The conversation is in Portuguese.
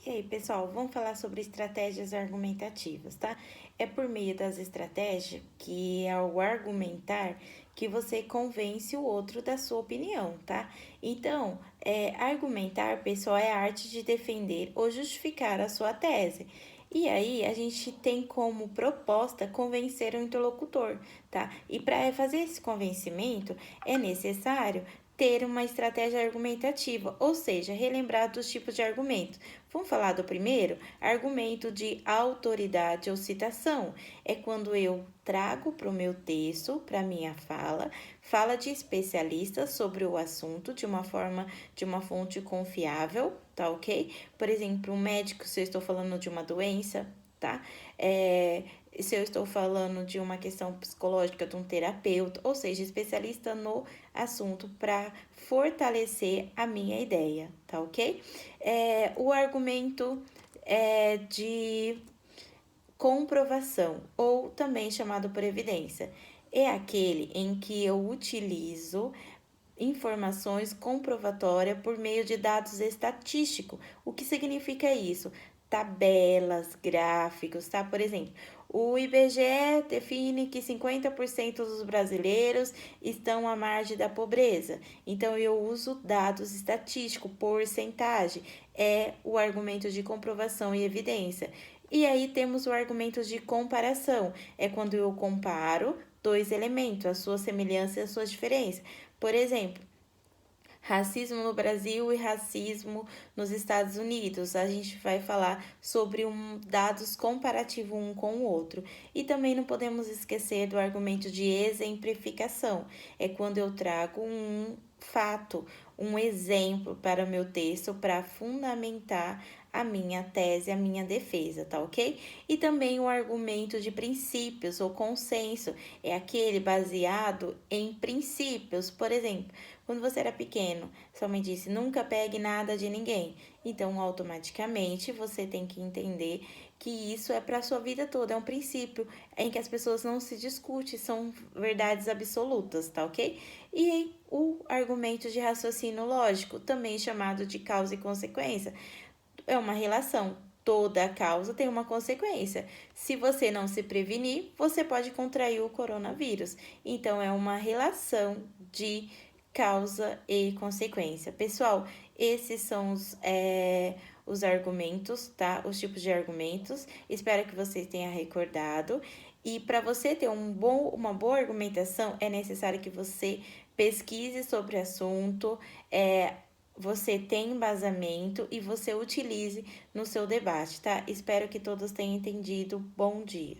E aí, pessoal, vamos falar sobre estratégias argumentativas, tá? É por meio das estratégias, que é o argumentar, que você convence o outro da sua opinião, tá? Então, argumentar, pessoal, é a arte de defender ou justificar a sua tese. E aí, a gente tem como proposta convencer o interlocutor, tá? E para fazer esse convencimento, é necessário ter uma estratégia argumentativa, ou seja, relembrar dos tipos de argumento. Vamos falar do primeiro? Argumento de autoridade ou citação. É quando eu trago para o meu texto, para minha fala de especialistas sobre o assunto de uma fonte confiável, tá ok? Por exemplo, um médico, se eu estou falando de uma doença, tá? Se eu estou falando de uma questão psicológica, de um terapeuta, ou seja, especialista no assunto para fortalecer a minha ideia, tá ok? O argumento de comprovação, ou também chamado por evidência, é aquele em que eu utilizo informações comprovatórias por meio de dados estatísticos. O que significa isso? Tabelas, gráficos, tá? Por exemplo, o IBGE define que 50% dos brasileiros estão à margem da pobreza. Então, eu uso dados estatísticos, porcentagem. É o argumento de comprovação e evidência. E aí temos o argumento de comparação. É quando eu comparo dois elementos, a sua semelhança e a sua diferença. Por exemplo, racismo no Brasil e racismo nos Estados Unidos. A gente vai falar sobre dados comparativos um com o outro. E também não podemos esquecer do argumento de exemplificação. É quando eu trago um fato, um exemplo para o meu texto para fundamentar a minha tese, a minha defesa, tá ok? E também o argumento de princípios ou consenso é aquele baseado em princípios. Por exemplo, quando você era pequeno, sua mãe disse: nunca pegue nada de ninguém. Então, automaticamente, você tem que entender que isso é para a sua vida toda, é um princípio em que as pessoas não se discutem, são verdades absolutas, tá ok? E o argumento de raciocínio lógico, também chamado de causa e consequência, é uma relação. Toda causa tem uma consequência. Se você não se prevenir, você pode contrair o coronavírus. Então, é uma relação de causa e consequência. Pessoal, esses são os argumentos, tá? Os tipos de argumentos. Espero que você tenha recordado. E para você ter uma boa argumentação, é necessário que você pesquise sobre o assunto, você tenha embasamento e você utilize no seu debate, tá? Espero que todos tenham entendido. Bom dia.